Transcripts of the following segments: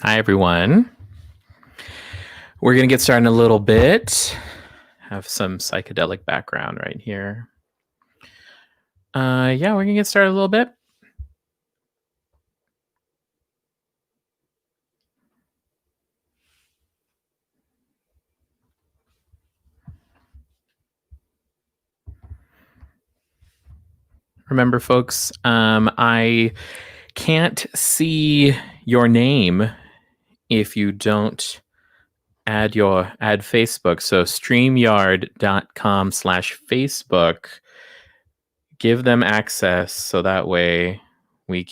Hi, everyone. We're going to get started in a little bit. Have some psychedelic background right here. Yeah, we're going to get started a little bit. Remember, folks, I can't see your name if you don't add Facebook. So StreamYard.com/Facebook. Give them access so that way I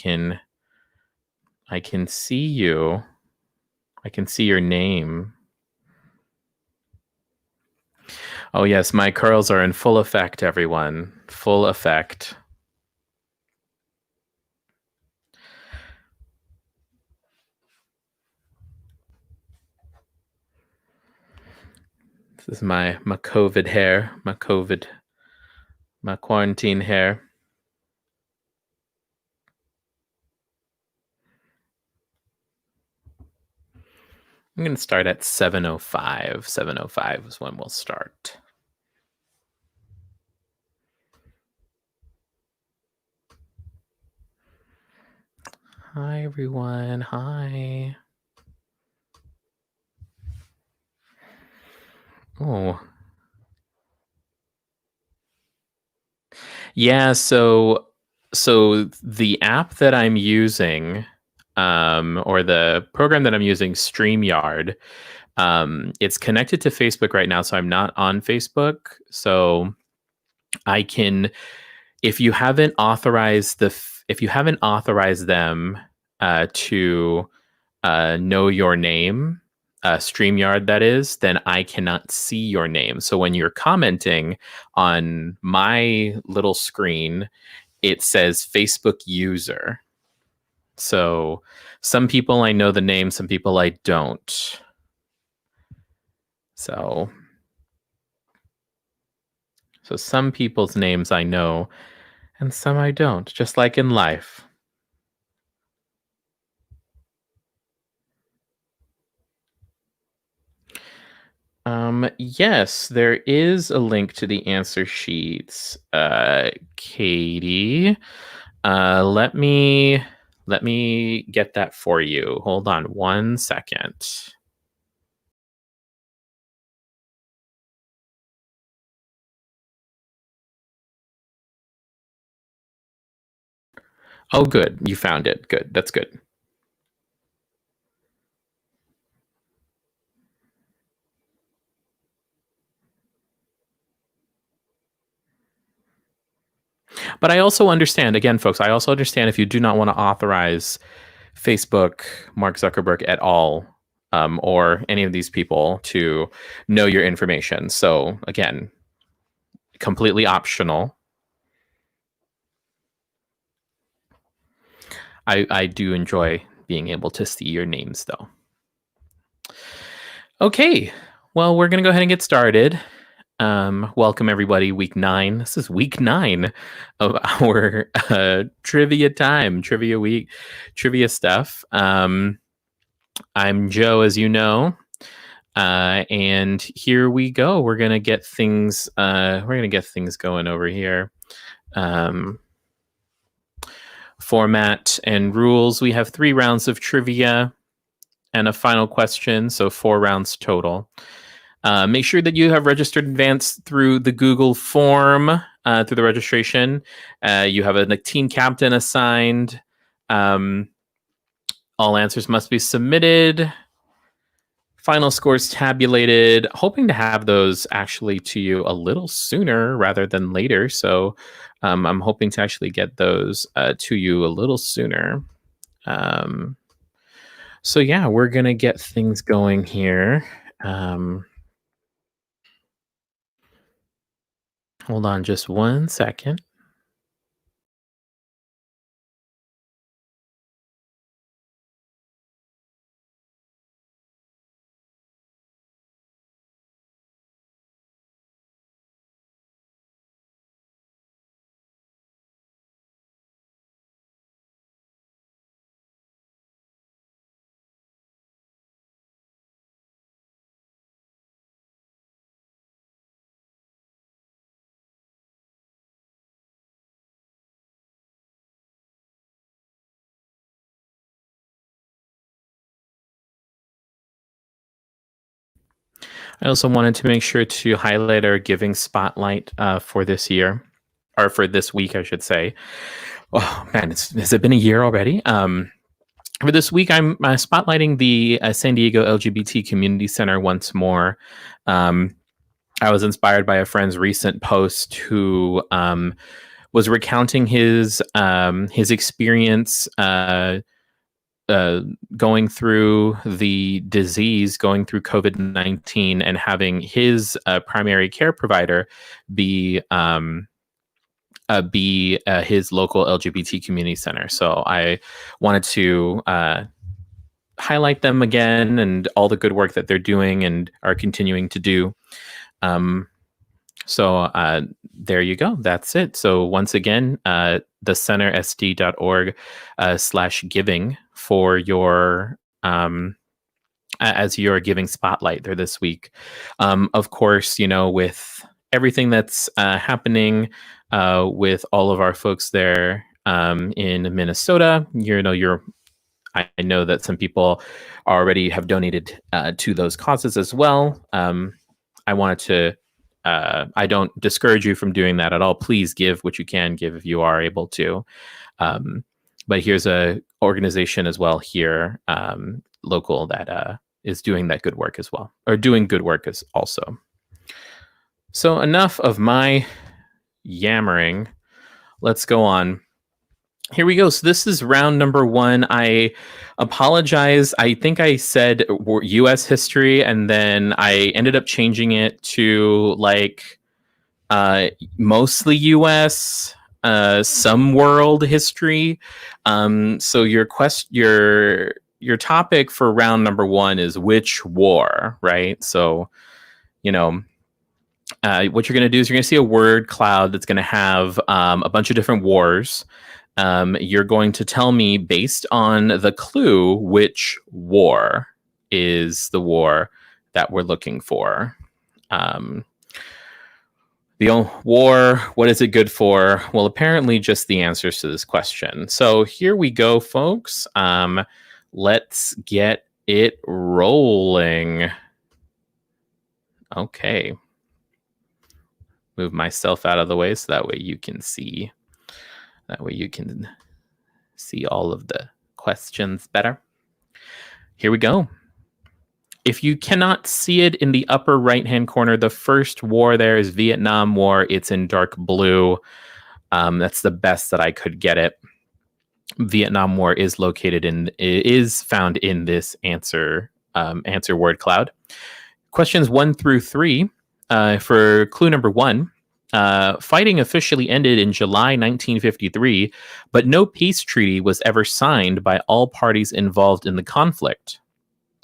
can see you. I can see your name. Oh, yes, my curls are in full effect, everyone. Full effect. This is my COVID hair, my quarantine hair. I'm going to start at 7:05. 7:05 is when we'll start. Hi, everyone. Hi. Oh. Yeah, so the app that I'm using, or the program that I'm using, StreamYard, it's connected to Facebook right now, so I'm not on Facebook. So I can, if you haven't authorized them to know your name, StreamYard that is, then I cannot see your name. So when you're commenting on my little screen, it says Facebook user. So some people I know the name, some people I don't. So some people's names I know and some I don't, just like in life. Yes, there is a link to the answer sheets, Katie. Let me get that for you. Hold on 1 second. Oh, good. You found it. Good. That's good. But I also understand, again, folks, I also understand if you do not want to authorize Facebook, Mark Zuckerberg at all, or any of these people to know your information. So, again, completely optional. I do enjoy being able to see your names, though. Okay, well, we're going to go ahead and get started. Welcome, everybody. Week 9. This is week 9 of our trivia time, trivia week, trivia stuff. I'm Joe, as you know, and here we go. We're gonna get things. We're gonna get things going over here. Format and rules. We have 3 rounds of trivia and a final question, so 4 rounds total. Make sure that you have registered in advance through the Google form, through the registration. You have a team captain assigned. All answers must be submitted. Final scores tabulated. Hoping to have those actually to you a little sooner rather than later. So I'm hoping to actually get those to you a little sooner. So yeah, we're going to get things going here. Hold on just 1 second. I also wanted to make sure to highlight our giving spotlight for this year, or for this week, I should say. Oh man, has it been a year already? For this week, I'm spotlighting the San Diego LGBT Community Center once more. I was inspired by a friend's recent post who was recounting his experience going through the disease, going through COVID-19, and having his primary care provider be his local LGBT community center. So I wanted to highlight them again and all the good work that they're doing and are continuing to do. So there you go. That's it. So once again, thecentersd.org /giving for your as your giving spotlight there this week. Of course, with everything that's happening with all of our folks there in Minnesota, I know that some people already have donated to those causes as well. I wanted to. I don't discourage you from doing that at all. Please give what you can give if you are able to. But here's a organization as well here, local, that is doing that good work as well, or doing good work as also. So enough of my yammering. Let's go on. Here we go. So this is round number 1. I apologize. I think I said U.S. history, and then I ended up changing it to mostly U.S., some world history. So your topic for round number 1 is which war, right? So, what you're going to do is you're going to see a word cloud that's going to have a bunch of different wars. You're going to tell me, based on the clue, which war is the war that we're looking for. The war, what is it good for? Well, apparently just the answers to this question. So here we go, folks. Let's get it rolling. Okay. Move myself out of the way so that way you can see. That way you can see all of the questions better. Here we go. If you cannot see it in the upper right-hand corner, the first war there is Vietnam War. It's in dark blue. That's the best that I could get it. Vietnam War is found in this answer word cloud. Questions 1 through 3. For clue number 1, fighting officially ended in July 1953, but no peace treaty was ever signed by all parties involved in the conflict.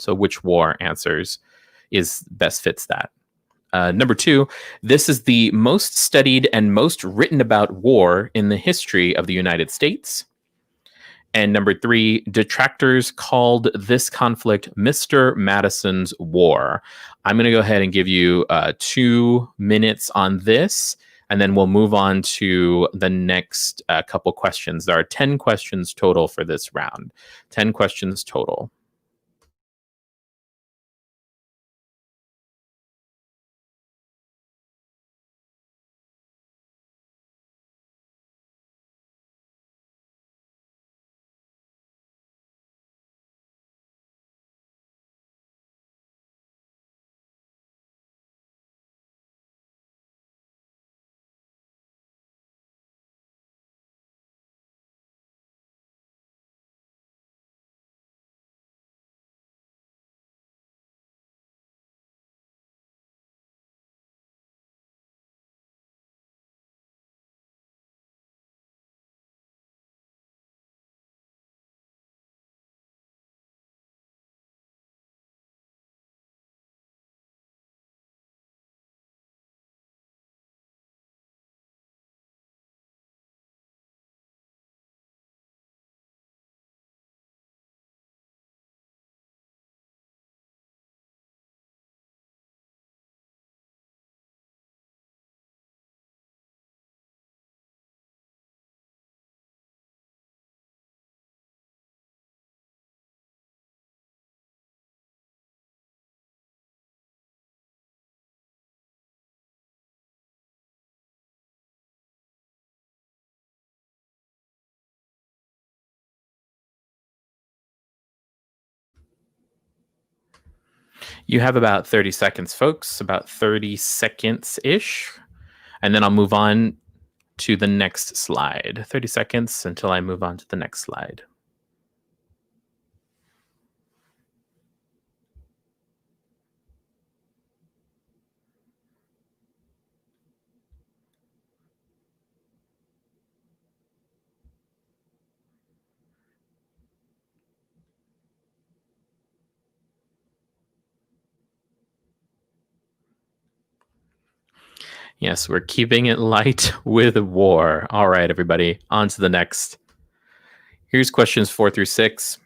So which war answers best fits that? Number 2, this is the most studied and most written about war in the history of the United States. And number 3, detractors called this conflict Mr. Madison's War. I'm going to go ahead and give you 2 minutes on this, and then we'll move on to the next couple questions. There are 10 questions total for this round. 10 questions total. You have about 30 seconds, folks, about 30 seconds-ish. And then I'll move on to the next slide. 30 seconds until I move on to the next slide. Yes, we're keeping it light with war. All right, everybody, on to the next. Here's questions 4 through 6.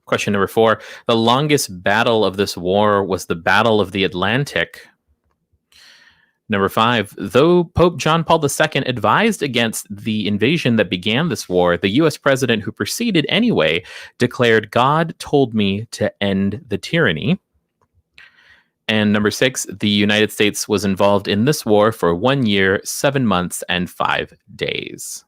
Question number 4. The longest battle of this war was the Battle of the Atlantic. Number 5. Though Pope John Paul II advised against the invasion that began this war, the U.S. president who proceeded anyway declared, "God told me to end the tyranny." And number 6, the United States was involved in this war for 1 year, 7 months, and 5 days.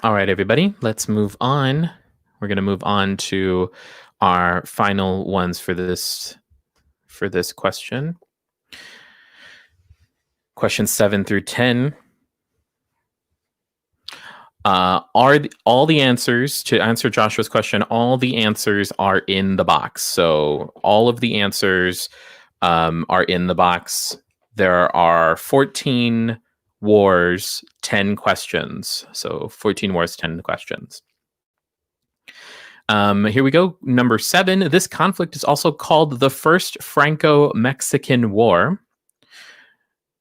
All right, everybody, let's move on. We're going to move on to our final ones for this question. Questions 7 through 10. All the answers to answer Joshua's question? All the answers are in the box. So all of the answers are in the box. There are 14 wars, 10 questions. So 14 wars, 10 questions. Here we go. Number 7. This conflict is also called the First Franco-Mexican War.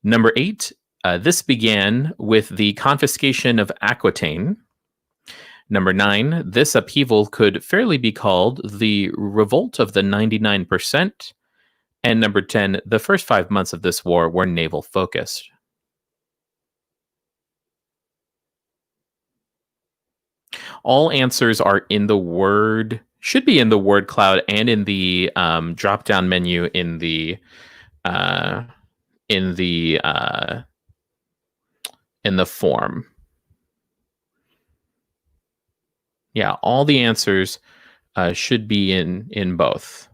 Number 8. This began with the confiscation of Aquitaine. Number 9. This upheaval could fairly be called the Revolt of the 99%. And number 10. The first 5 months of this war were naval focused. All answers are in the word, should be in the word cloud and in the drop down menu in the form. Yeah, all the answers should be in both.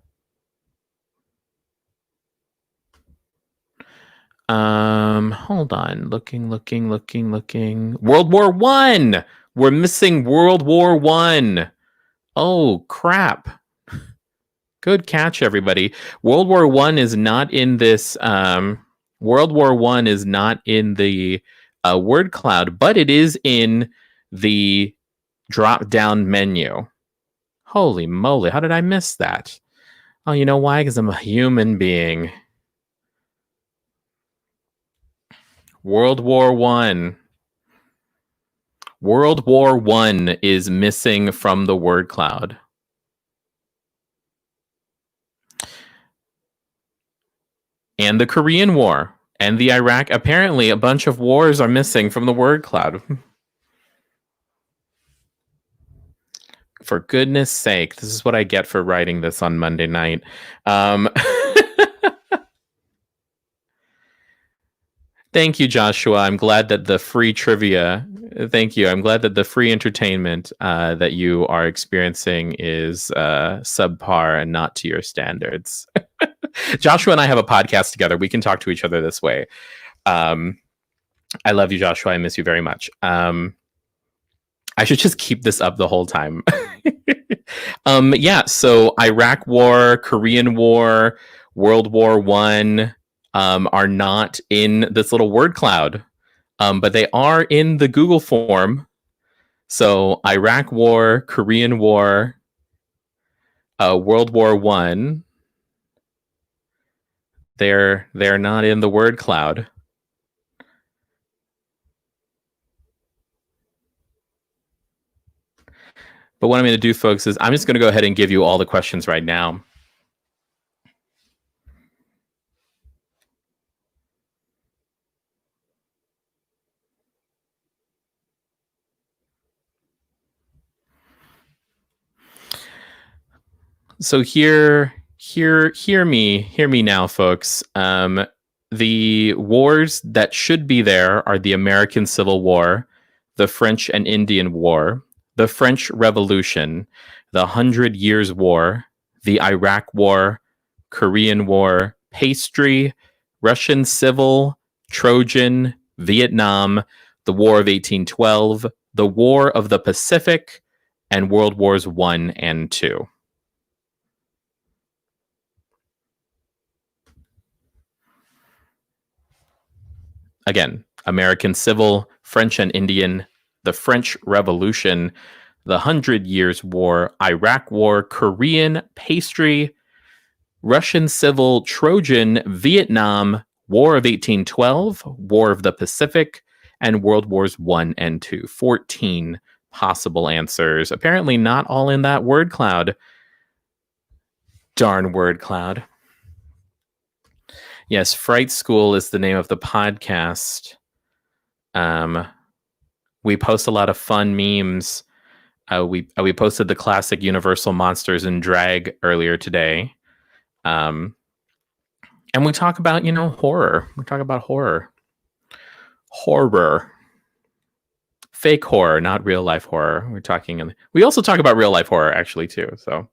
Hold on. Looking. World War I. We're missing World War I. Oh, crap. Good catch, everybody. World War I is not in this. World War I is not in the word cloud, but it is in the drop down menu. Holy moly, how did I miss that? Oh, you know why? Because I'm a human being. World War One. World War One is missing from the word cloud. And the Korean War and the Iraq. Apparently, a bunch of wars are missing from the word cloud. For goodness sake, this is what I get for writing this on Monday night. Thank you, Joshua. I'm glad that the free trivia, thank you. I'm glad that the free entertainment that you are experiencing is subpar and not to your standards. Joshua and I have a podcast together. We can talk to each other this way. I love you, Joshua. I miss you very much. I should just keep this up the whole time. Yeah, so Iraq War, Korean War, World War One are not in this little word cloud, but they are in the Google form. So Iraq War, Korean War, World War One. They're not in the word cloud. But what I'm going to do, folks, is I'm just going to go ahead and give you all the questions right now. So hear me now, folks. The wars that should be there are the American Civil War, the French and Indian War, the French Revolution, the 100 Years' War, the Iraq War, Korean War, pastry, Russian Civil, Trojan, Vietnam, the War of 1812, the War of the Pacific, and World Wars I and II. Again, American Civil, French and Indian, the French Revolution, the 100 Years' War, Iraq War, Korean, pastry, Russian Civil, Trojan, Vietnam, War of 1812, War of the Pacific, and World Wars I and II. 14 possible answers. Apparently not all in that word cloud. Darn word cloud. Yes, Fright School is the name of the podcast. We post a lot of fun memes. We posted the classic Universal Monsters and Drag earlier today. And we talk about, horror. We talk about horror. Horror. Fake horror, not real life horror. We also talk about real life horror, actually, too. So.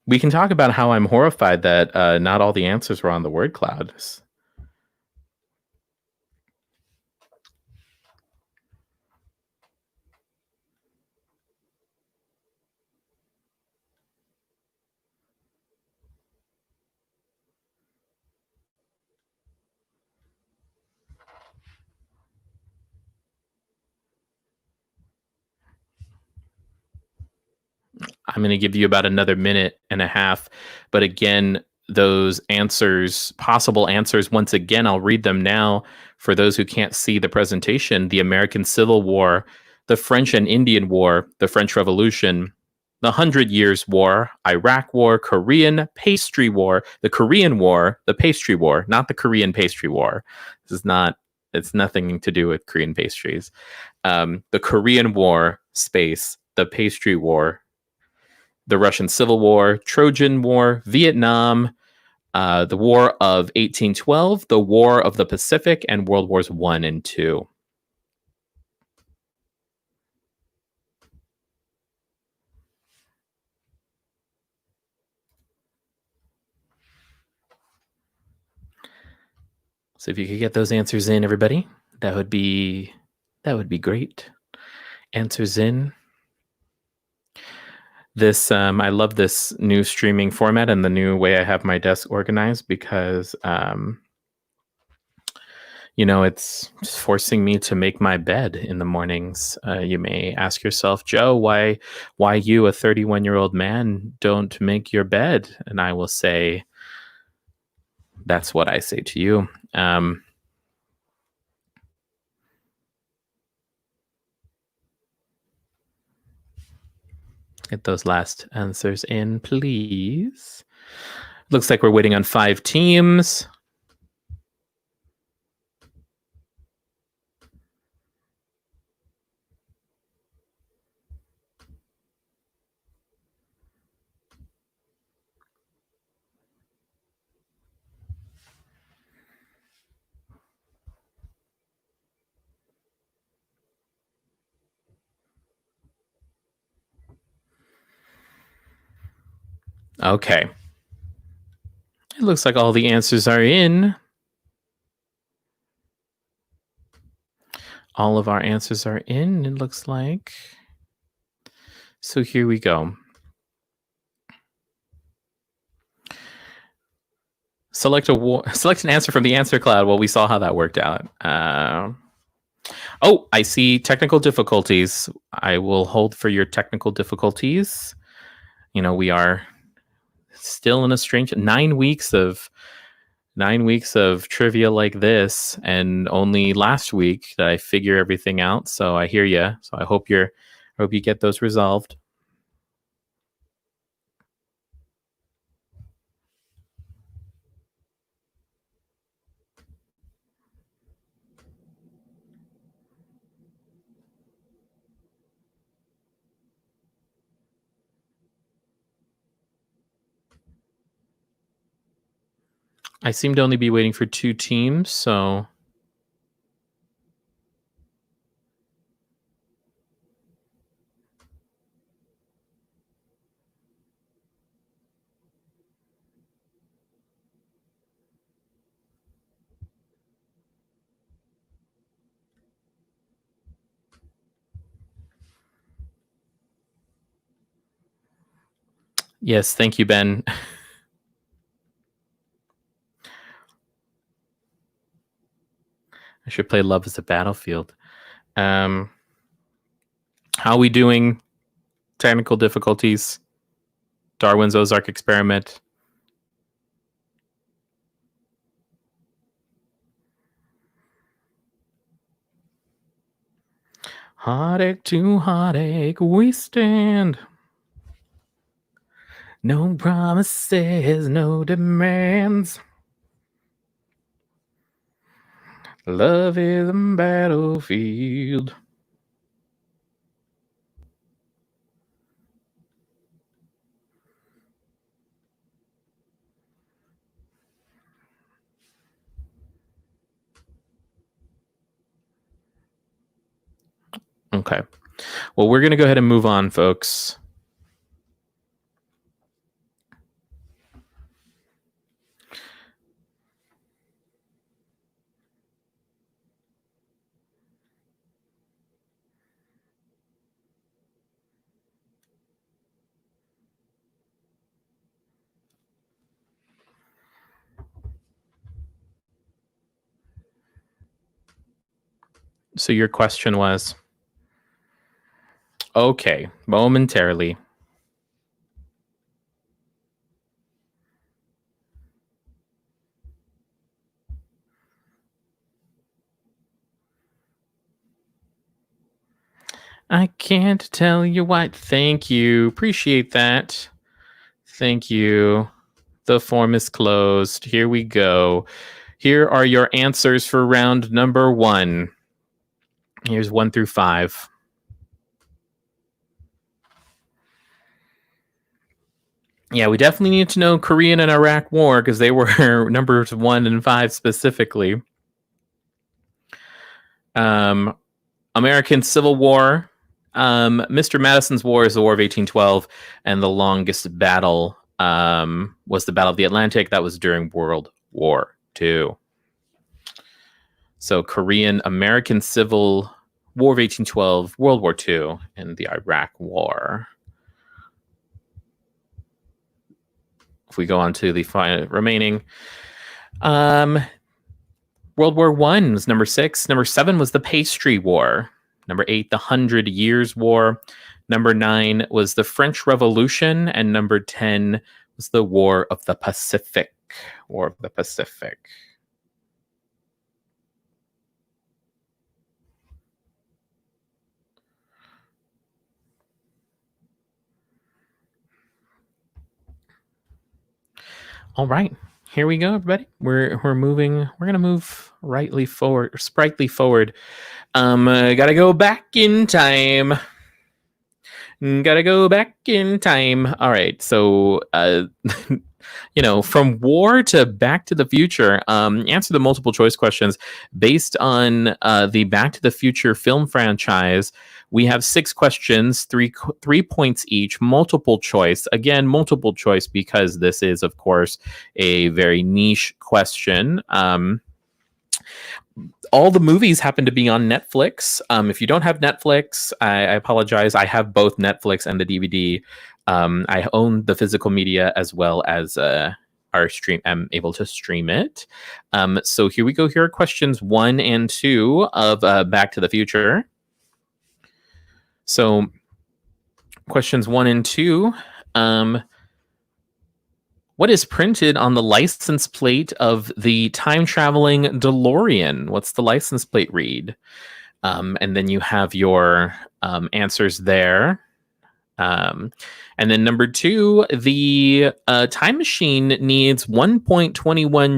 We can talk about how I'm horrified that not all the answers were on the word cloud. I'm going to give you about another minute and a half. But again, those answers, possible answers, once again, I'll read them now for those who can't see the presentation. The American Civil War, the French and Indian War, the French Revolution, the 100 Years' War, Iraq War, Korean Pastry War, the Korean War, the Pastry War, not the Korean Pastry War. It's nothing to do with Korean pastries. The Korean War, space, the Pastry War, the Russian Civil War, Trojan War, Vietnam, the War of 1812, the War of the Pacific, and World Wars I and II. So if you could get those answers in, everybody, that would be great. Answers in. This I love this new streaming format and the new way I have my desk organized because it's just forcing me to make my bed in the mornings. You may ask yourself, Joe, why you, a 31-year-old man, don't make your bed? And I will say, that's what I say to you. Get those last answers in, please. Looks like we're waiting on 5 teams. Okay. It looks like all the answers are in. All of our answers are in, it looks like. So here we go. Select an answer from the answer cloud. Well, we saw how that worked out. Oh, I see technical difficulties. I will hold for your technical difficulties. We are still in a strange 9 weeks of trivia like this, and only last week that I figure everything out. So I hear you. So I hope you get those resolved. I seem to only be waiting for 2 teams, so yes, thank you, Ben. I should play Love is a Battlefield. How are we doing? Technical difficulties. Darwin's Ozark Experiment. Heartache to heartache we stand. No promises, no demands. Love is a battlefield. Okay. Well, we're going to go ahead and move on, folks. So your question was? Okay, momentarily. I can't tell you what. Thank you. Appreciate that. Thank you. The form is closed. Here we go. Here are your answers for round number 1. Here's 1 through 5. Yeah, we definitely need to know Korean and Iraq War because they were numbers 1 and 5 specifically. American Civil War. Mr. Madison's War is the War of 1812, and the longest battle was the Battle of the Atlantic. That was during World War II. So Korean, American Civil War of 1812, World War II, and the Iraq War. if we go on to the remaining, World War I was number 6. Number 7 was the Pastry War. Number 8, the 100 Years' War. Number 9 was the French Revolution. And number 10 was the War of the Pacific. War of the Pacific. All right. Here we go, everybody. We're moving. We're gonna move sprightly forward. Gotta go back in time. Gotta go back in time. All right. So, from war to Back to the Future, answer the multiple choice questions based on the Back to the Future film franchise. We have 6 questions, 3 points each, multiple choice. Again, multiple choice because this is, of course, a very niche question. All the movies happen to be on Netflix. If you don't have Netflix, I apologize. I have both Netflix and the DVD. I own the physical media as well as our stream. I'm able to stream it. So here we go. Here are questions 1 and 2 of Back to the Future. So questions 1 and 2. What is printed on the license plate of the time-traveling DeLorean? What's the license plate read? And then you have your answers there. And then number 2, the time machine needs 1.21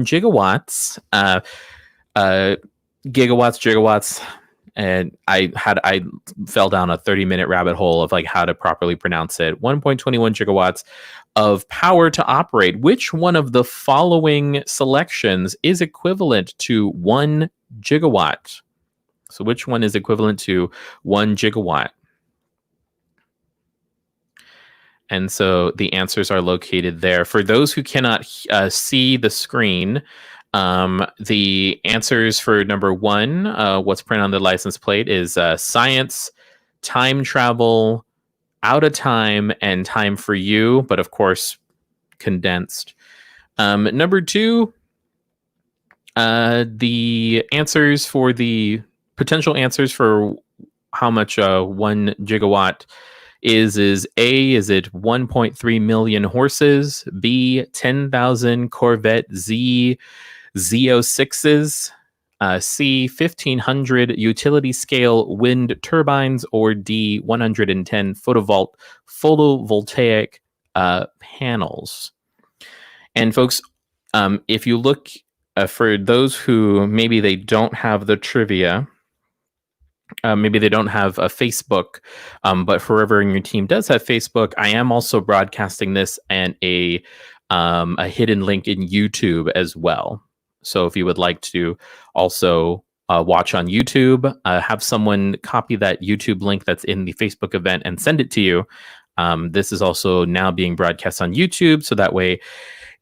gigawatts. Gigawatts. And I fell down a 30-minute rabbit hole of like how to properly pronounce it. 1.21 gigawatts of power to operate. Which one of the following selections is equivalent to 1 gigawatt? So which one is equivalent to 1 gigawatt? And so the answers are located there. For those who cannot see the screen, the answers for number 1, what's printed on the license plate is science, time travel, out of time, and time for you, but of course, condensed. Number 2, the answers for the potential answers for how much 1 gigawatt is A, is it 1.3 million horses? B, 10,000 Corvette Z06s? C, 1,500 utility scale wind turbines? Or D, 110 photovoltaic panels? And folks, if you look for those who maybe they don't have the trivia, maybe they don't have a Facebook, but whoever in your team does have Facebook, I am also broadcasting this and a hidden link in YouTube as well. So if you would like to also watch on YouTube, have someone copy that YouTube link that's in the Facebook event and send it to you. This is also now being broadcast on YouTube. So that way,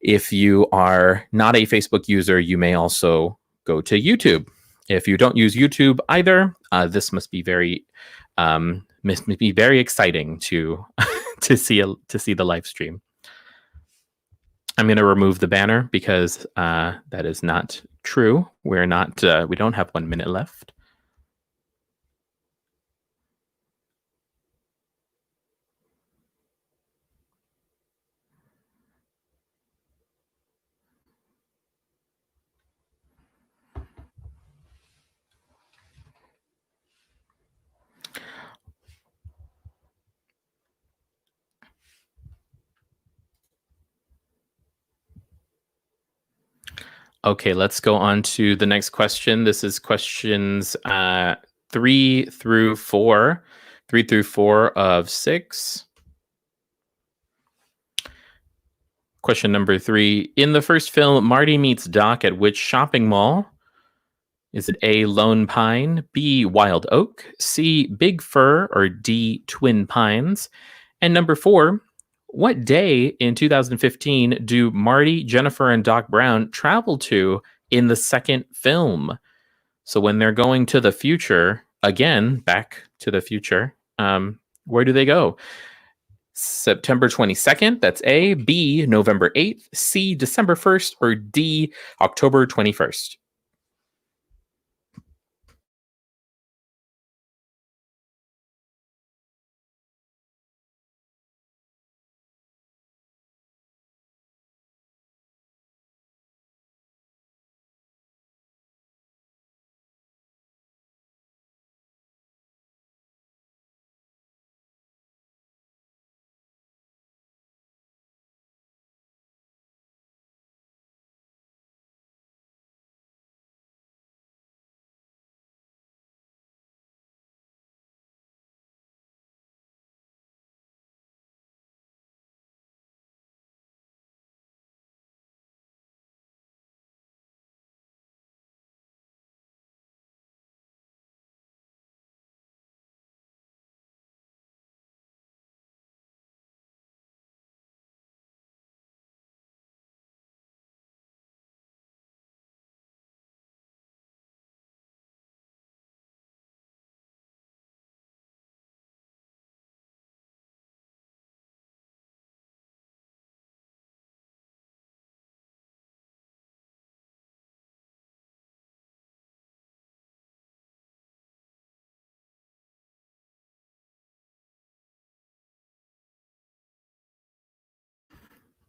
if you are not a Facebook user, you may also go to YouTube. If you don't use YouTube either, this must be very exciting to to see the live stream. I'm going to remove the banner because that is not true. We don't have 1 minute left. Okay, let's go on to the next question. This is questions 3 through 4 of 6. Question number 3. In the first film, Marty meets Doc at which shopping mall? Is it A, Lone Pine, B, Wild Oak, C, Big Fir, or D, Twin Pines? And number 4, what day in 2015 do Marty, Jennifer, and Doc Brown travel to in the second film? So when they're going to the future, again, Back to the Future, where do they go? September 22nd, that's A. B. November 8th. C. December 1st. Or D. October 21st.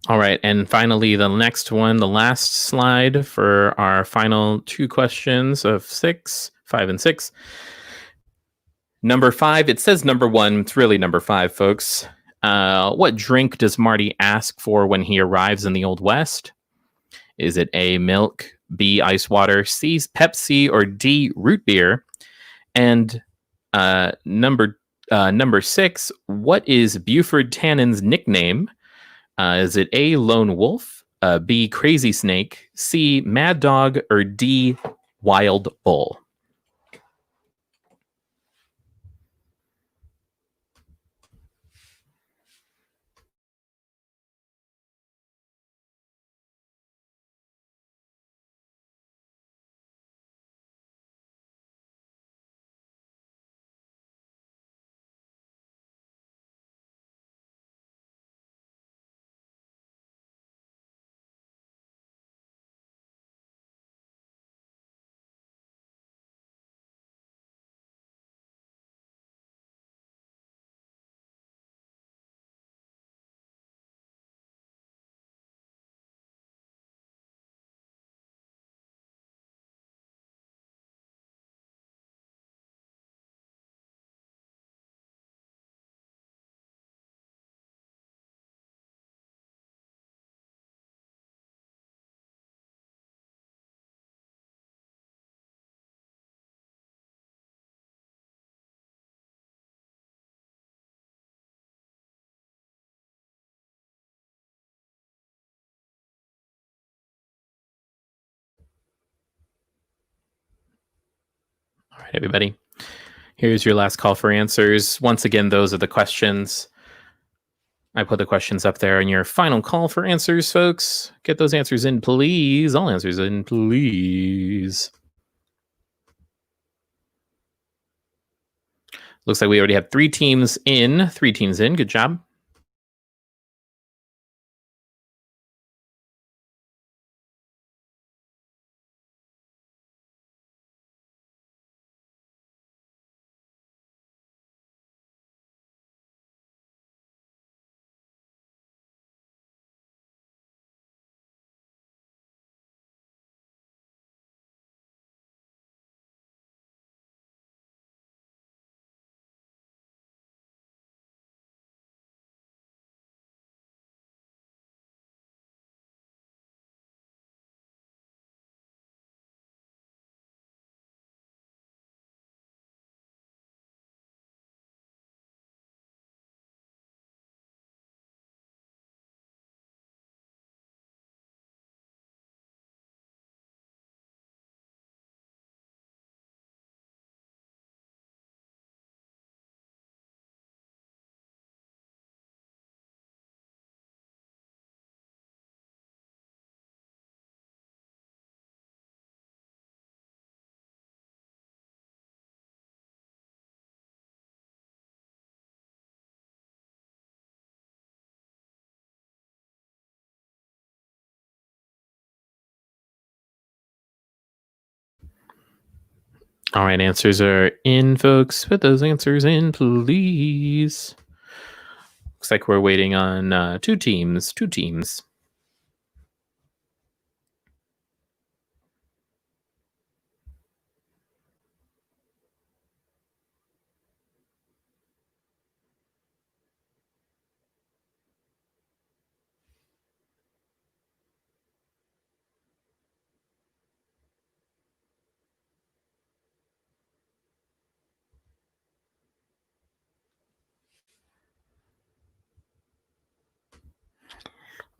All right. And finally, the next one, the last slide for our final two questions of 5 and 6. Number 5, it says number 1. It's really number 5, folks. What drink does Marty ask for when he arrives in the Old West? Is it A, milk, B, ice water, C, Pepsi, or D, root beer? And number 6, what is Buford Tannen's nickname? Is it A, Lone Wolf, B, Crazy Snake, C, Mad Dog, or D, Wild Bull? All right, everybody. Here's your last call for answers. Once again, those are the questions. I put the questions up there, and your final call for answers, folks. Get those answers in, please. All answers in, please. Looks like we already have 3 teams in. 3 teams in. Good job. All right, answers are in, folks. Put those answers in, please. Looks like we're waiting on two teams.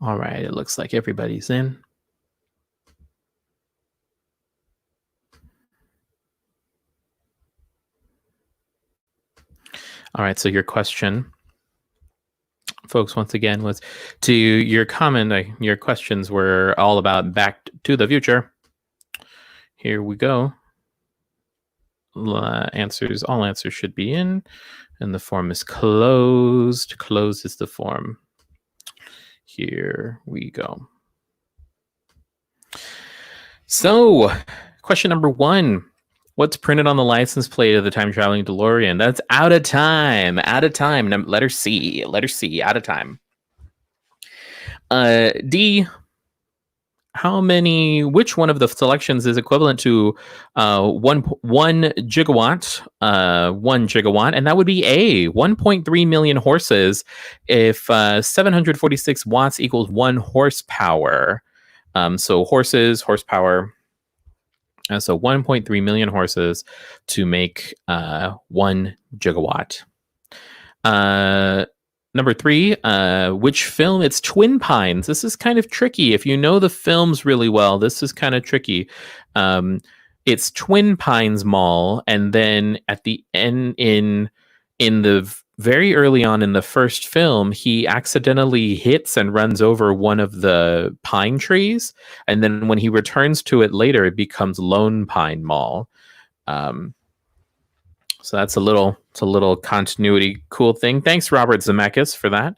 All right, it looks like everybody's in. All right, so your question, folks, once again, was to your comment. Your questions were all about Back to the Future. Here we go. All answers should be in, and the form is closed. Closed is the form. Here we go. So, question number 1. What's printed on the license plate of the time traveling DeLorean? That's out of time. Letter C, out of time. D. Which one of the selections is equivalent to 1 gigawatt? 1 gigawatt, and that would be A, 1.3 million horses. If 746 watts equals 1 horsepower. So horsepower. So 1.3 million horses to make 1 gigawatt. Number 3, which film? It's Twin Pines. This is kind of tricky. If you know the films really well, this is kind of tricky. It's Twin Pines Mall, and then at the end, in the very early on in the first film, he accidentally hits and runs over one of the pine trees, and then when he returns to it later, it becomes Lone Pine Mall. So that's a little continuity cool thing. Thanks, Robert Zemeckis, for that.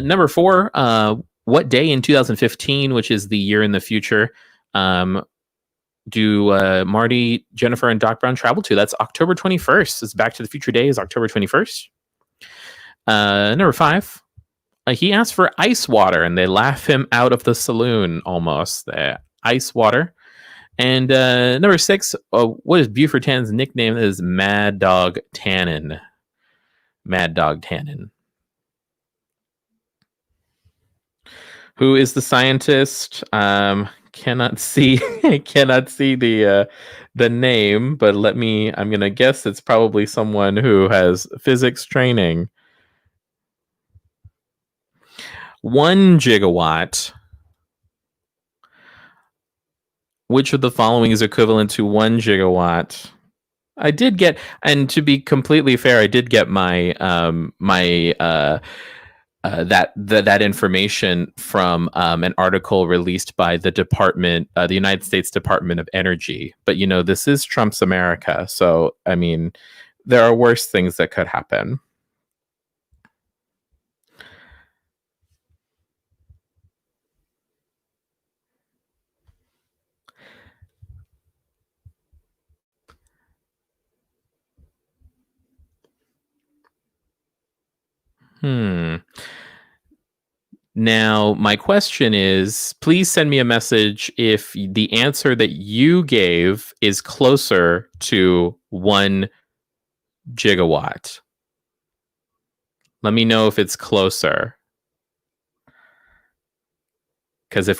Number 4, what day in 2015, which is the year in the future, do Marty, Jennifer, and Doc Brown travel to? That's October 21st. It's Back to the Future Day is October 21st. Number 5, he asked for ice water, and they laugh him out of the saloon almost. The ice water. And number 6, what is Buford Tannen's nickname? Is Mad Dog Tannen. Mad Dog Tannen. Who is the scientist? Cannot see the name, but I'm gonna guess it's probably someone who has physics training. 1 gigawatt. Which of the following is equivalent to 1 gigawatt? I did get, and to be completely fair, I did get my that information from an article released by the United States Department of Energy. But this is Trump's America, so I mean, there are worse things that could happen. Now, my question is, please send me a message if the answer that you gave is closer to 1 gigawatt. Let me know if it's closer. Because I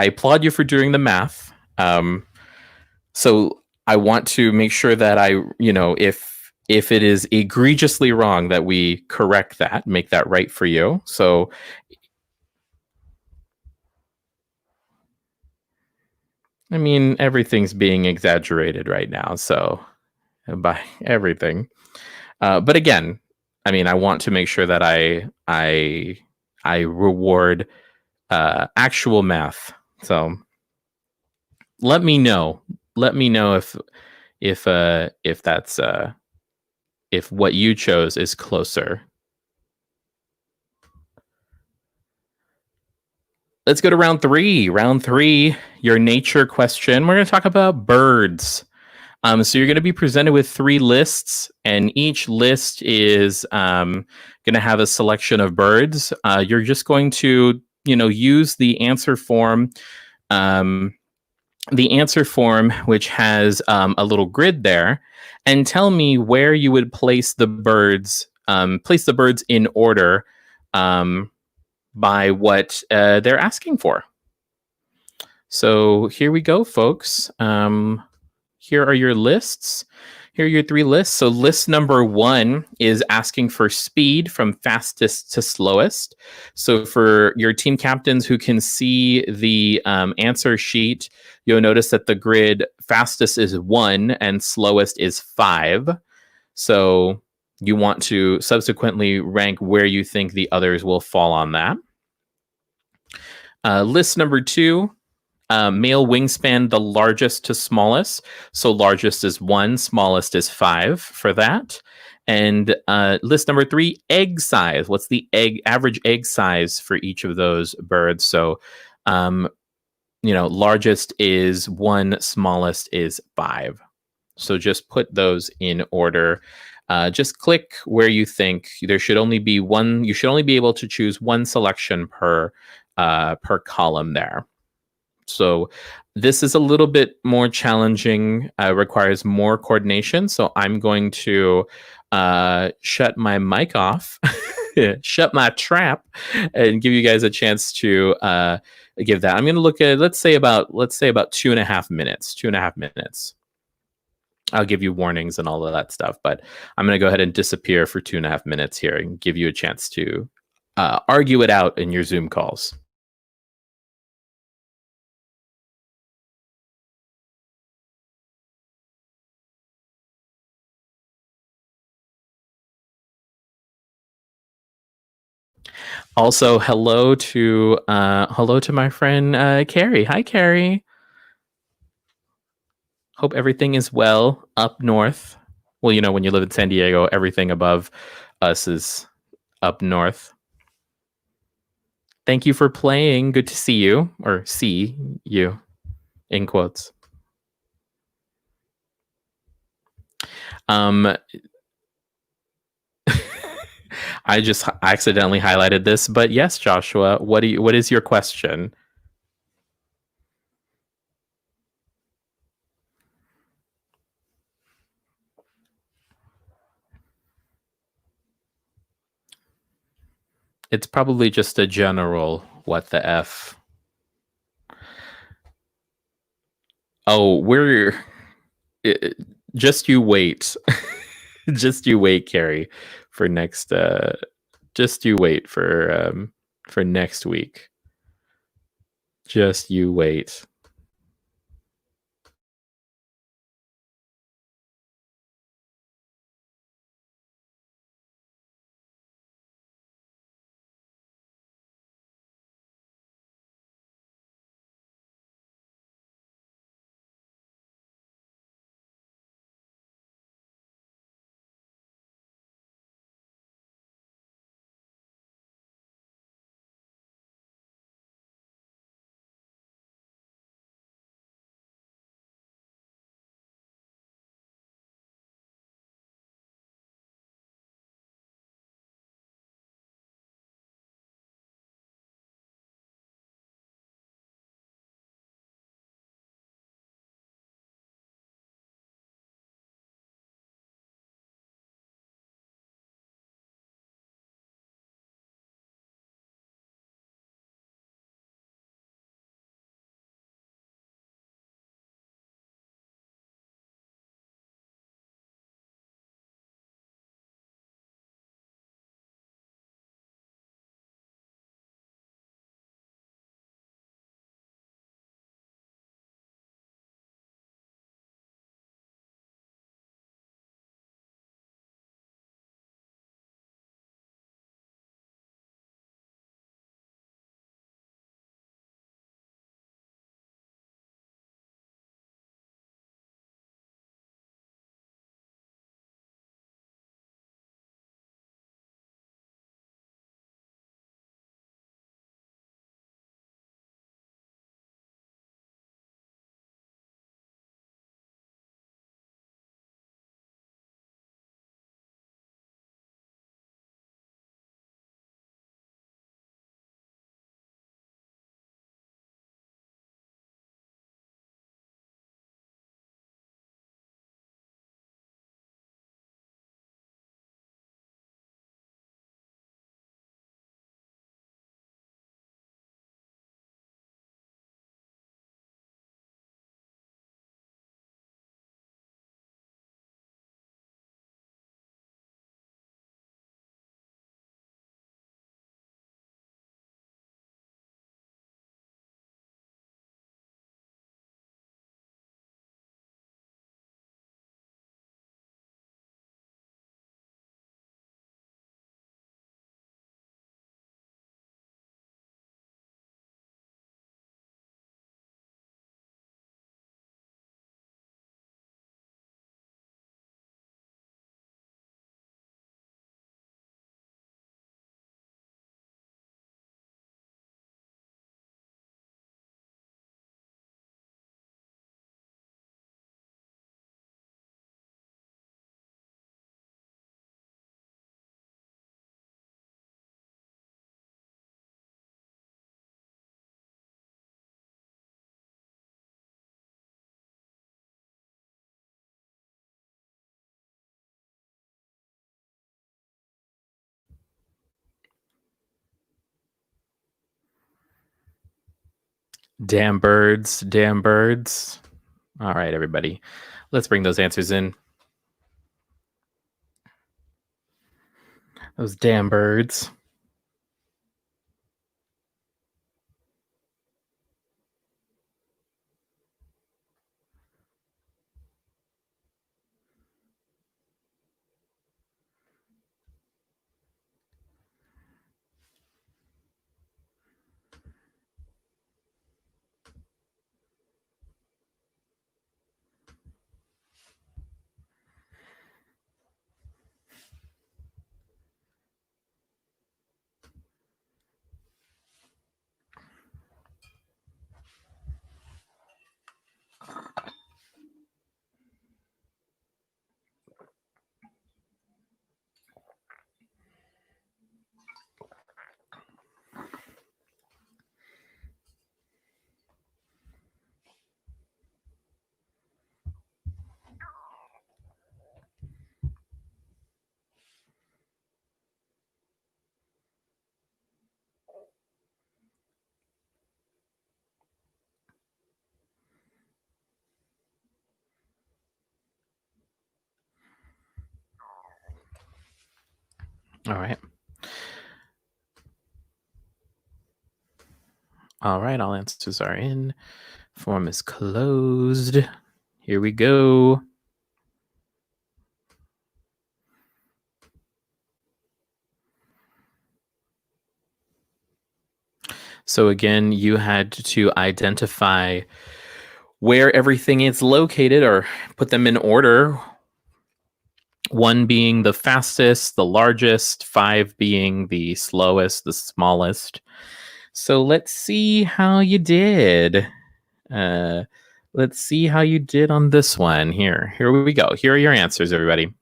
applaud you for doing the math. So I want to make sure that if it is egregiously wrong, that we correct that, make that right for you. So I mean, everything's being exaggerated right now, so by everything. But again, I mean, I want to make sure that I reward actual math. So let me know if that's if what you chose is closer. Let's go to round 3. Round 3, your nature question. We're going to talk about birds. So you're going to be presented with 3 lists, and each list is going to have a selection of birds. You're just going to, use the answer form, which has a little grid there, and tell me where you would place the birds. Place the birds in order by what they're asking for. So here we go, folks. Here are your lists. Here are your 3 lists. So list number 1 is asking for speed from fastest to slowest. So for your team captains who can see the answer sheet, you'll notice that the grid fastest is 1 and slowest is 5. So you want to subsequently rank where you think the others will fall on that. List number 2. Male wingspan, the largest to smallest. So largest is 1, smallest is 5 for that. And list number 3, egg size. What's the average egg size for each of those birds? So, largest is 1, smallest is 5. So just put those in order. Just click where you think there should only be one. You should only be able to choose one selection per column there. So this is a little bit more challenging, requires more coordination. So I'm going to shut my mic off, shut my trap, and give you guys a chance to give that. I'm going to look at let's say about 2.5 minutes. 2.5 minutes. I'll give you warnings and all of that stuff, but I'm going to go ahead and disappear for 2.5 minutes here and give you a chance to argue it out in your Zoom calls. Also, hello to my friend Carrie. Hi, Carrie. Hope everything is well up north. Well, when you live in San Diego, everything above us is up north. Thank you for playing. Good to see you, or see you, in quotes. I just accidentally highlighted this, but yes, Joshua, what is your question? It's probably just a general what the F. Oh, just you wait. Just you wait, Carrie, for next just you wait for next week. Just you wait. Damn birds, damn birds. All right, everybody. Let's bring those answers in. Those damn birds. All right. All right, all answers are in. Form is closed. Here we go. So again, you had to identify where everything is located or put them in order. 1 being the fastest, the largest, 5 being the slowest, the smallest. So let's see how you did. Let's see how you did on this one. Here we go. Here are your answers, everybody.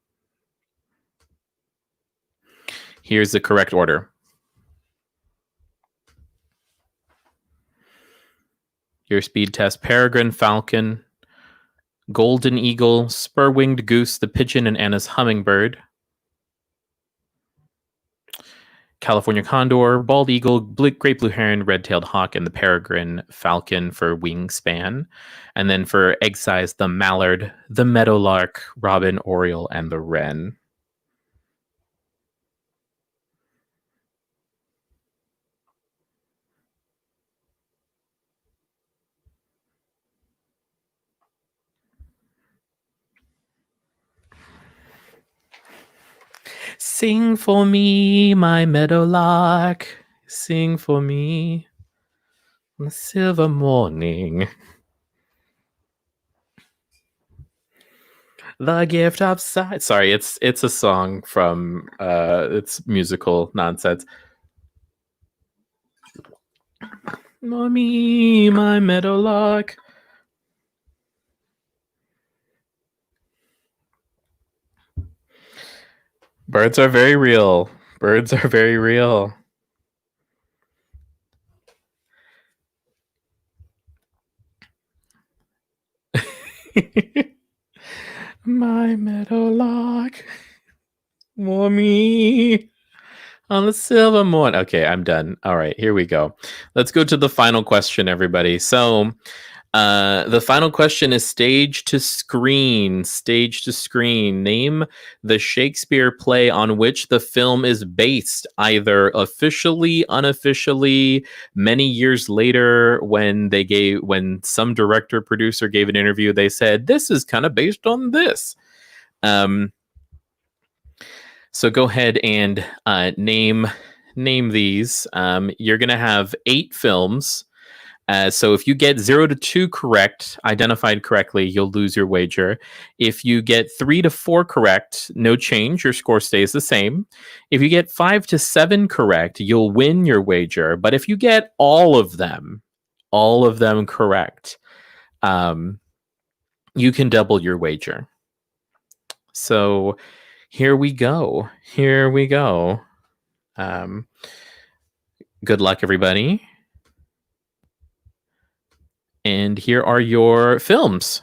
Here's the correct order. Your speed test: peregrine falcon, golden eagle, spur-winged goose, the pigeon, and Anna's hummingbird. California condor, bald eagle, great blue heron, red-tailed hawk, and the peregrine falcon for wingspan. And then for egg size, the mallard, the meadowlark, robin, oriole, and the wren. Sing for me, my meadowlark. Sing for me on a silver morning. The gift of sight. Sorry, it's a song from it's musical nonsense. Mommy, my meadowlark. Birds are very real. Birds are very real. My meadowlark. Mommy. On the silver morning. Okay, I'm done. All right, here we go. Let's go to the final question, everybody. So, the final question is stage to screen. Stage to screen. Name the Shakespeare play on which the film is based, either officially, unofficially, many years later. When some director producer gave an interview, they said this is kind of based on this. So go ahead and name these. You're going to have 8 films. So if you get 0 to 2 correct, identified correctly, you'll lose your wager. If you get 3 to 4 correct, no change. Your score stays the same. If you get 5 to 7 correct, you'll win your wager. But if you get all of them correct, you can double your wager. So here we go. Good luck, everybody. And here are your films.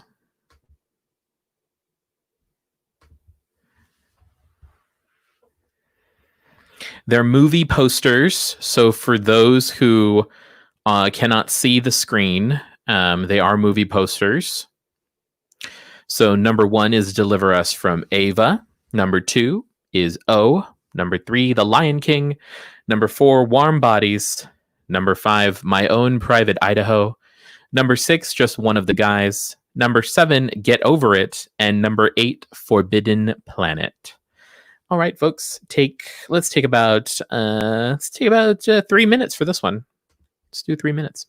They're movie posters. So for those who cannot see the screen. They are movie posters. So number 1 is Deliver Us from Ava. Number 2 is O. Number 3, The Lion King. Number 4, Warm Bodies. Number 5, My Own Private Idaho. Number 6, Just One of the Guys. Number 7, Get Over It. And number 8, Forbidden Planet. All right, folks, let's take about 3 minutes for this one. Let's do 3 minutes.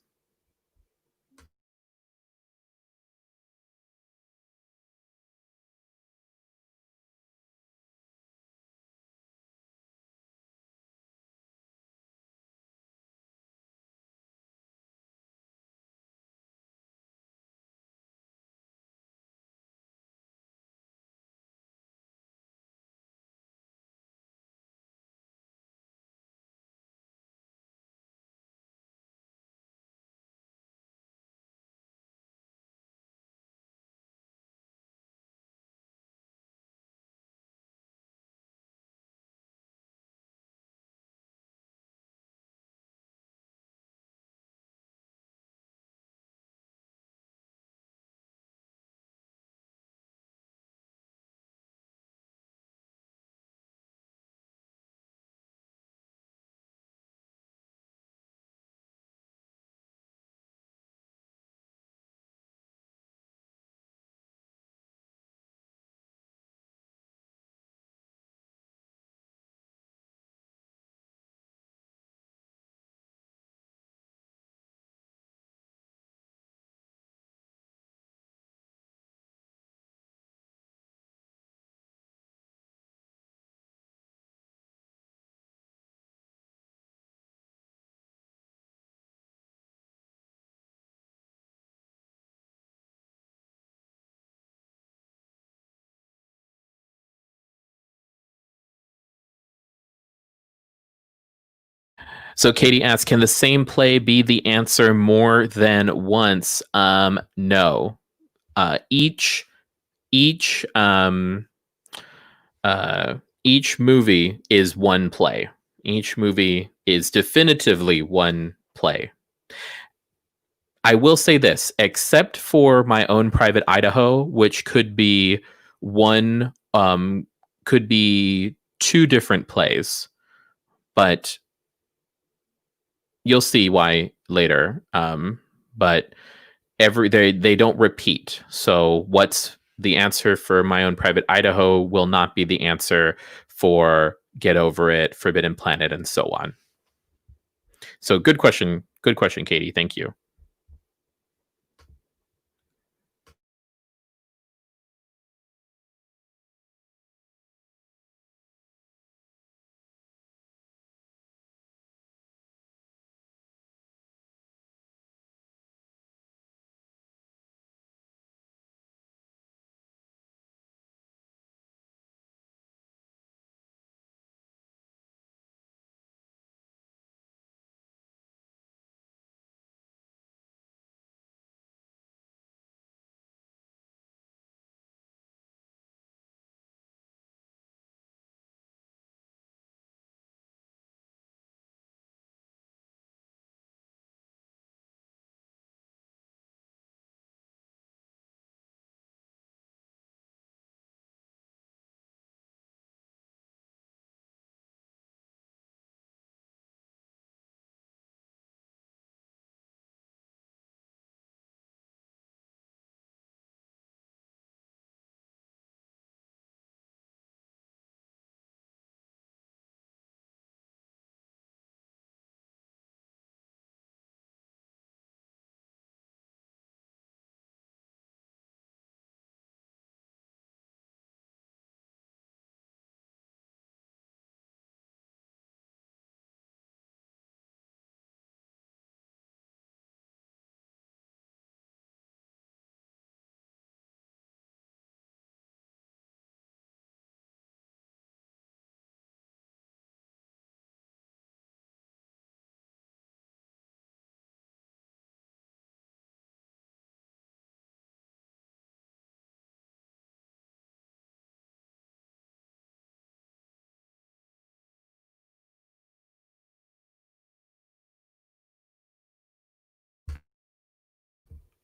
So Katie asks, can the same play be the answer more than once? No. Each each each movie is one play. Each movie is definitively one play. I will say this, except for My Own Private Idaho, which could be one, could be two different plays, but you'll see why later. But they don't repeat. So what's the answer for My Own Private Idaho will not be the answer for Get Over It, Forbidden Planet, and so on. So good question, Katie. Thank you.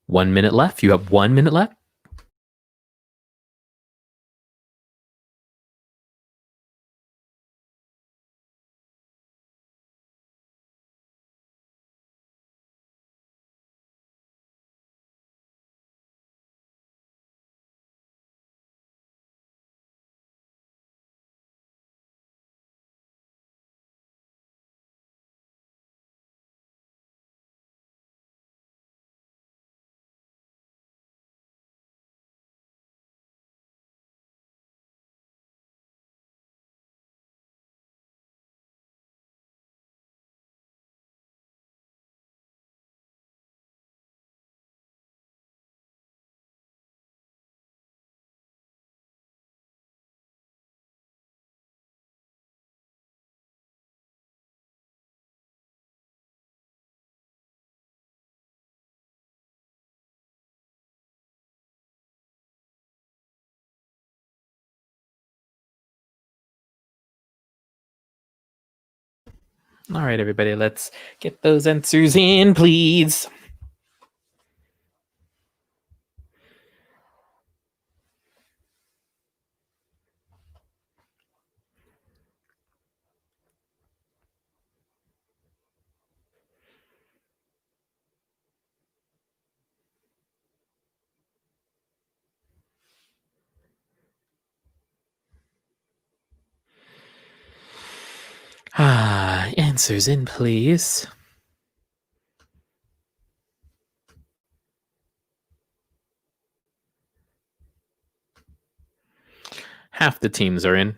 1 minute left. You have 1 minute left. All right, everybody, let's get those answers in, please. Answers in, please. Half the teams are in.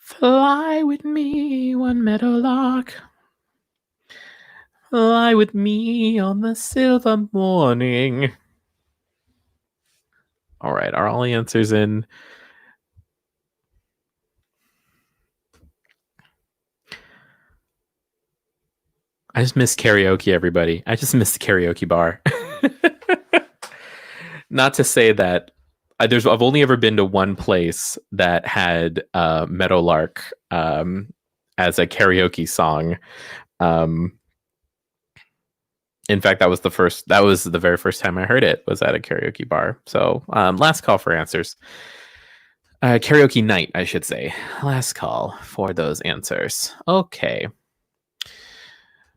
Fly with me, one meadowlark. Fly with me on the silver morning. All right, are all the answers in? I just miss karaoke, everybody. I just miss the karaoke bar. Not to say that I've only ever been to one place that had Meadowlark as a karaoke song. In fact, that was the very first time I heard it was at a karaoke bar. So last call for answers. Karaoke night, I should say. Last call for those answers. Okay.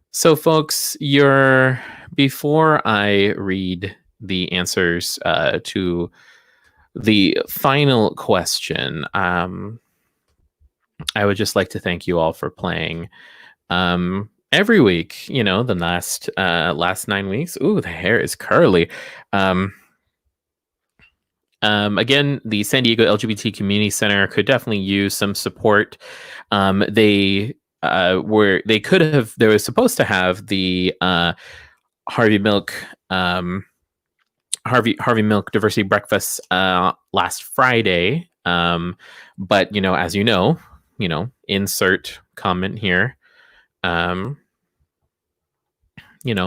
So, folks, before I read the answers to the final question, I would just like to thank you all for playing. Every week, the last 9 weeks. Ooh, the hair is curly. Again, the San Diego LGBT Community Center could definitely use some support. They were supposed to have the Harvey Milk Harvey Milk Diversity Breakfast last Friday, but as insert comment here.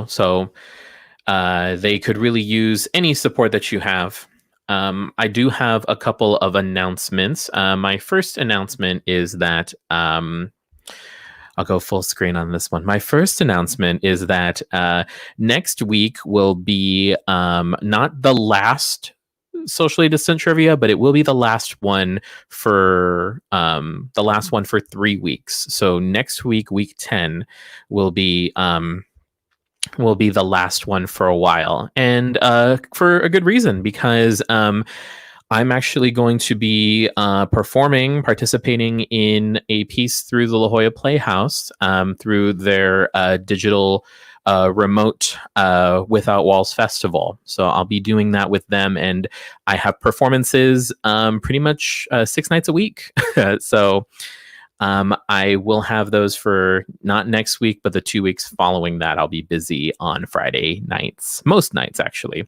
So they could really use any support that you have. I do have a couple of announcements. My first announcement is that I'll go full screen on this one. My first announcement is that next week will be not the last socially distant trivia, but it will be the last one for 3 weeks. So next week, week 10, will be the last one for a while, and for a good reason, because I'm actually going to be participating in a piece through the La Jolla Playhouse, through their digital remote Without Walls festival. So I'll be doing that with them, and I have performances pretty much 6 nights a week. So I will have those for not next week, but the 2 weeks following that. I'll be busy on Friday nights, most nights actually.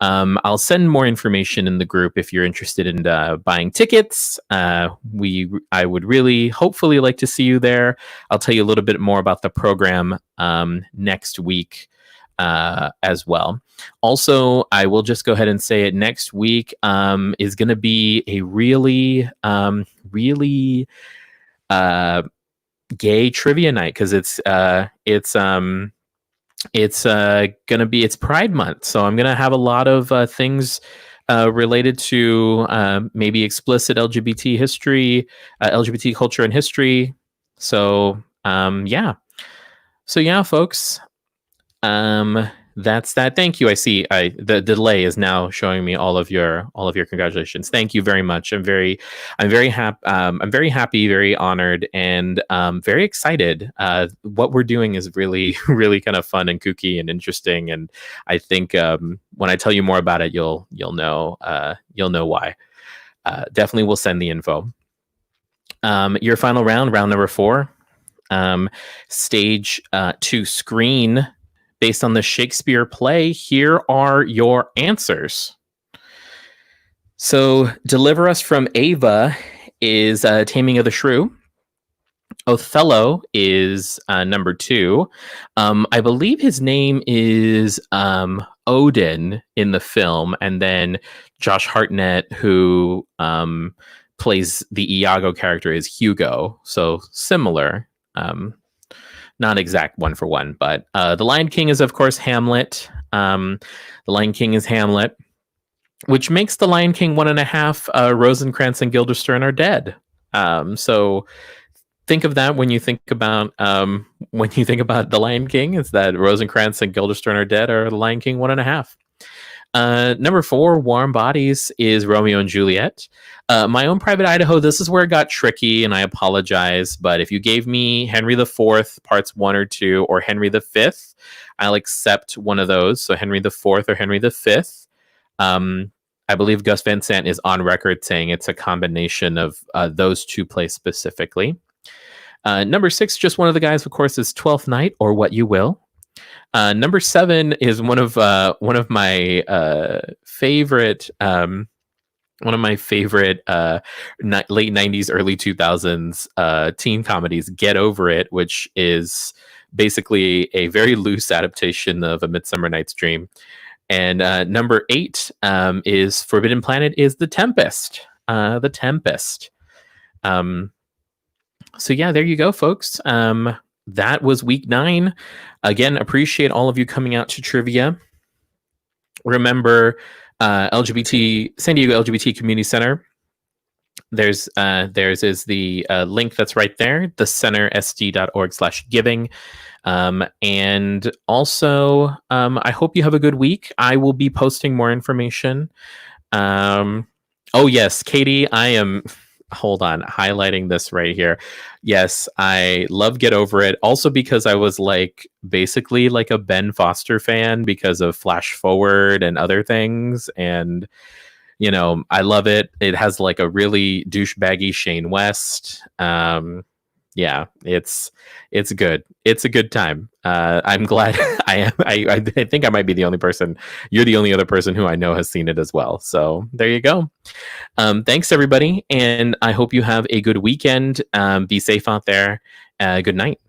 I'll send more information in the group if you're interested in buying tickets. I would really, hopefully, like to see you there. I'll tell you a little bit more about the program next week as well. Also, I will just go ahead and say it. Next week is going to be a really gay trivia night, because it's Pride Month, so I'm gonna have a lot of things related to maybe explicit LGBT history, LGBT culture and history. So yeah, folks. That's that. Thank you. I see. The delay is now showing me all of your congratulations. Thank you very much. I'm very happy, very honored, and very excited. What we're doing is really, really kind of fun and kooky and interesting. And I think when I tell you more about it, you'll know why. Definitely, we'll send the info. Your final round number 4, stage 2 screen. Based on the Shakespeare play, here are your answers. So, Deliver Us from Ava is Taming of the Shrew. Othello is number 2. I believe his name is Odin in the film, and then Josh Hartnett, who plays the Iago character, is Hugo. So similar. Not exact one for one, but The Lion King is, of course, Hamlet. The Lion King is Hamlet, which makes The Lion King 1.5. Rosencrantz and Guildenstern are dead. So think of that when you think about The Lion King. Is that Rosencrantz and Guildenstern are dead, or The Lion King 1.5? Number 4, Warm Bodies, is Romeo and Juliet. My Own Private Idaho, this is where it got tricky, and I apologize, but if you gave me Henry IV parts 1 or 2, or Henry V, I'll accept one of those. So Henry IV or Henry V. I believe Gus Van Sant is on record saying it's a combination of those two plays specifically. Number 6, just one of the guys, of course, is Twelfth Night, or What You Will. Number 7 is one of my favorite late 90s, early 2000s teen comedies, Get Over It, which is basically a very loose adaptation of A Midsummer Night's Dream. And number 8 is Forbidden Planet, is The Tempest. The Tempest. So yeah, there you go, folks. That was week 9. Again, appreciate all of you coming out to trivia. Remember, San Diego LGBT Community Center. Theirs is the link that's right there, thecentersd.org/giving. And also, I hope you have a good week. I will be posting more information. Oh yes, Katie, I am... Hold on, highlighting this right here. Yes, I love Get Over It. Also because I was basically a Ben Foster fan because of Flash Forward and other things. And, I love it. It has a really douchebaggy Shane West. Yeah, it's good. It's a good time. I'm glad I think I might be the only person. You're the only other person who I know has seen it as well. So there you go. Thanks everybody. And I hope you have a good weekend. Be safe out there. Good night.